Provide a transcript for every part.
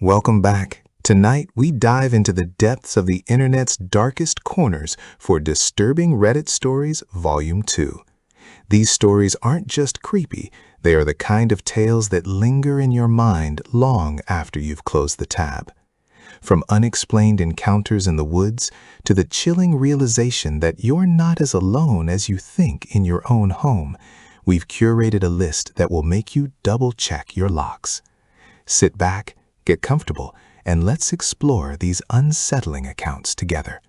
Welcome back. Tonight, we dive into the depths of the internet's darkest corners for Disturbing Reddit Stories Volume 2. These stories aren't just creepy, they are the kind of tales that linger in your mind long after you've closed the tab. From unexplained encounters in the woods to the chilling realization that you're not as alone as you think in your own home, we've curated a list that will make you double-check your locks. Sit back, get comfortable, and let's explore these unsettling accounts together.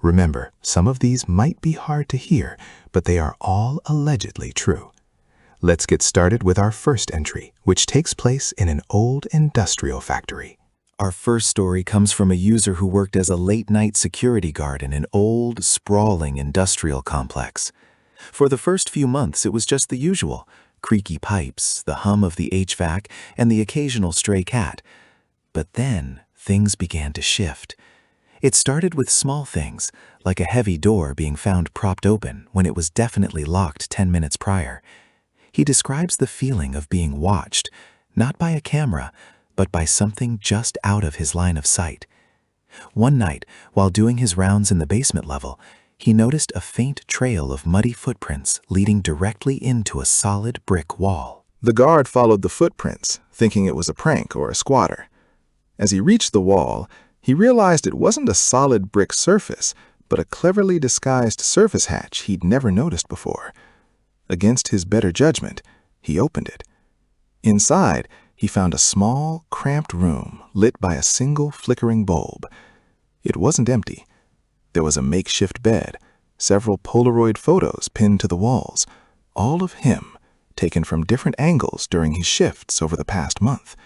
Remember, some of these might be hard to hear, but they are all allegedly true. Let's get started with our first entry, which takes place in an old industrial factory. Our first story comes from a user who worked as a late-night security guard in an old, sprawling industrial complex. For the first few months, it was just the usual: creaky pipes, the hum of the HVAC, and the occasional stray cat. But then, things began to shift. It started with small things, like a heavy door being found propped open when it was definitely locked 10 minutes prior. He describes the feeling of being watched, not by a camera, but by something just out of his line of sight. One night, while doing his rounds in the basement level, he noticed a faint trail of muddy footprints leading directly into a solid brick wall. The guard followed the footprints, thinking it was a prank or a squatter. As he reached the wall, he realized it wasn't a solid brick surface, but a cleverly disguised surface hatch he'd never noticed before. Against his better judgment, he opened it. Inside, he found a small, cramped room lit by a single flickering bulb. It wasn't empty. There was a makeshift bed, several Polaroid photos pinned to the walls, all of him, taken from different angles during his shifts over the past month.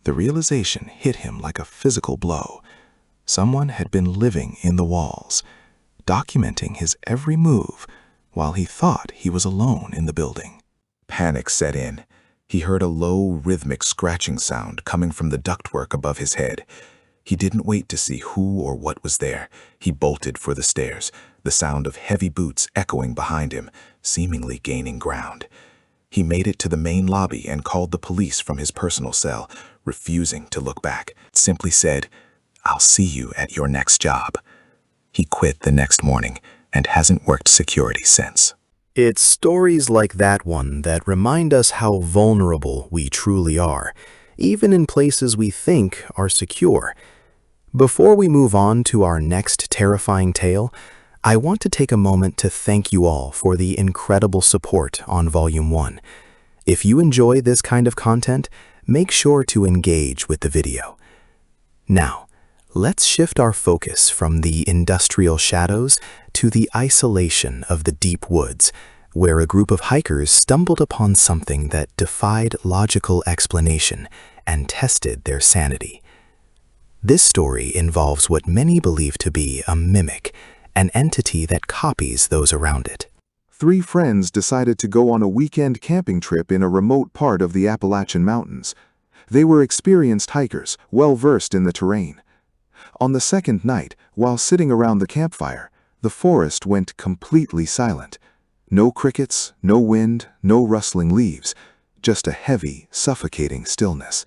The realization hit him like a physical blow. Someone had been living in the walls, documenting his every move while he thought he was alone in the building. Panic set in. He heard a low, rhythmic scratching sound coming from the ductwork above his head. He didn't wait to see who or what was there. He bolted for the stairs, the sound of heavy boots echoing behind him, seemingly gaining ground. He made it to the main lobby and called the police from his personal cell, refusing to look back. Simply said, "I'll see you at your next job." He quit the next morning and hasn't worked security since. It's stories like that one that remind us how vulnerable we truly are, even in places we think are secure. Before we move on to our next terrifying tale, I want to take a moment to thank you all for the incredible support on Volume 1. If you enjoy this kind of content, make sure to engage with the video. Now, let's shift our focus from the industrial shadows to the isolation of the deep woods, where a group of hikers stumbled upon something that defied logical explanation and tested their sanity. This story involves what many believe to be a mimic, an entity that copies those around it. 3 friends decided to go on a weekend camping trip in a remote part of the Appalachian Mountains. They were experienced hikers, well-versed in the terrain. On the second night, while sitting around the campfire, the forest went completely silent. No crickets, no wind, no rustling leaves, just a heavy, suffocating stillness.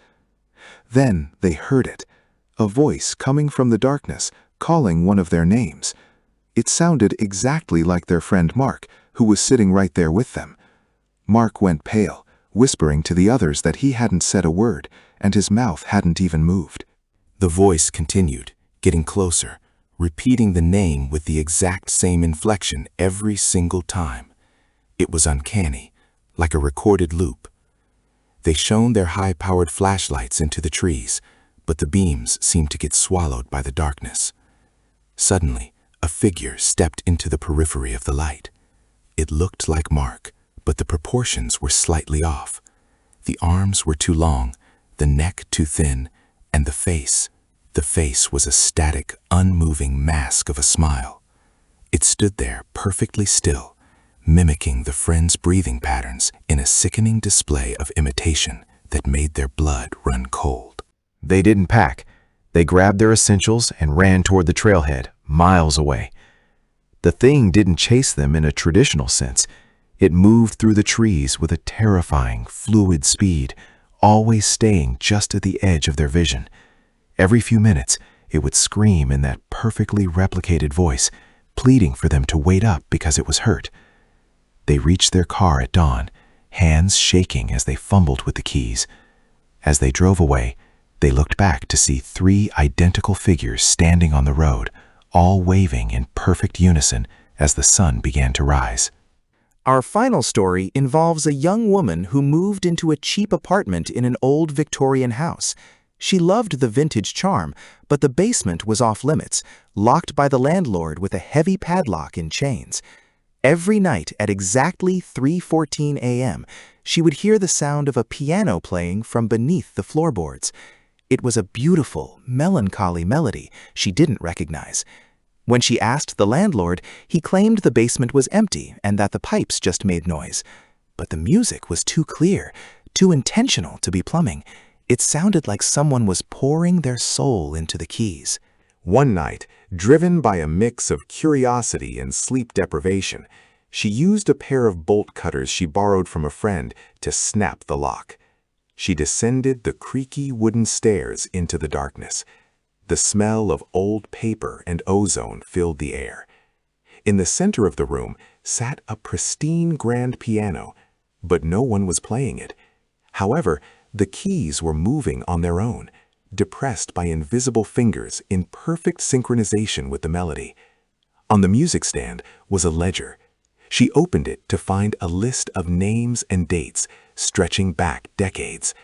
Then they heard it, a voice coming from the darkness, calling one of their names. It sounded exactly like their friend Mark, who was sitting right there with them. Mark went pale, whispering to the others that he hadn't said a word, and his mouth hadn't even moved. The voice continued, getting closer, repeating the name with the exact same inflection every single time. It was uncanny, like a recorded loop. They shone their high-powered flashlights into the trees, but the beams seemed to get swallowed by the darkness. Suddenly, a figure stepped into the periphery of the light. It looked like Mark, but the proportions were slightly off. The arms were too long, the neck too thin, and the face was a static, unmoving mask of a smile. It stood there perfectly still, mimicking the friends' breathing patterns in a sickening display of imitation that made their blood run cold. They didn't pack. They grabbed their essentials and ran toward the trailhead, miles away. The thing didn't chase them in a traditional sense. It moved through the trees with a terrifying, fluid speed, always staying just at the edge of their vision. Every few minutes, it would scream in that perfectly replicated voice, pleading for them to wait up because it was hurt. They reached their car at dawn, hands shaking as they fumbled with the keys. As they drove away, they looked back to see 3 identical figures standing on the road, all waving in perfect unison as the sun began to rise. Our final story involves a young woman who moved into a cheap apartment in an old Victorian house. She loved the vintage charm, but the basement was off limits, locked by the landlord with a heavy padlock and chains. Every night at exactly 3:14 a.m., she would hear the sound of a piano playing from beneath the floorboards. It was a beautiful, melancholy melody she didn't recognize. When she asked the landlord, he claimed the basement was empty and that the pipes just made noise. But the music was too clear, too intentional to be plumbing. It sounded like someone was pouring their soul into the keys. One night, driven by a mix of curiosity and sleep deprivation, she used a pair of bolt cutters she borrowed from a friend to snap the lock. She descended the creaky wooden stairs into the darkness. The smell of old paper and ozone filled the air. In the center of the room sat a pristine grand piano, but no one was playing it. However, the keys were moving on their own, depressed by invisible fingers in perfect synchronization with the melody. On the music stand was a ledger. She opened it to find a list of names and dates stretching back decades.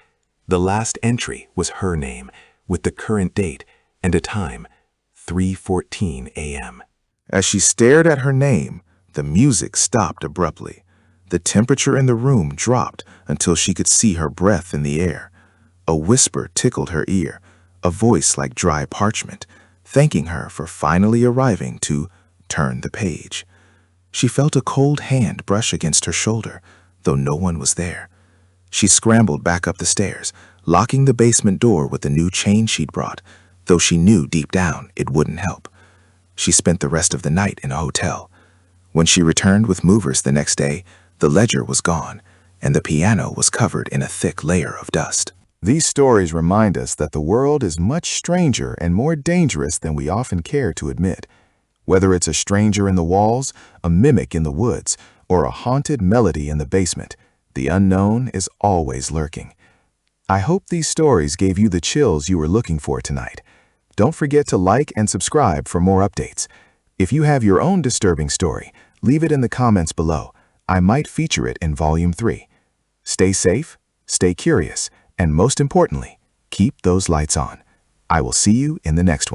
The last entry was her name, with the current date and a time, 3:14 a.m. As she stared at her name, the music stopped abruptly. The temperature in the room dropped until she could see her breath in the air. A whisper tickled her ear, a voice like dry parchment, thanking her for finally arriving to turn the page. She felt a cold hand brush against her shoulder, though no one was there. She scrambled back up the stairs, locking the basement door with the new chain she'd brought, though she knew deep down it wouldn't help. She spent the rest of the night in a hotel. When she returned with movers the next day, the ledger was gone, and the piano was covered in a thick layer of dust. These stories remind us that the world is much stranger and more dangerous than we often care to admit. Whether it's a stranger in the walls, a mimic in the woods, or a haunted melody in the basement, the unknown is always lurking. I hope these stories gave you the chills you were looking for tonight. Don't forget to like and subscribe for more updates. If you have your own disturbing story, leave it in the comments below. I might feature it in Volume 3. Stay safe, stay curious, and most importantly, keep those lights on. I will see you in the next one.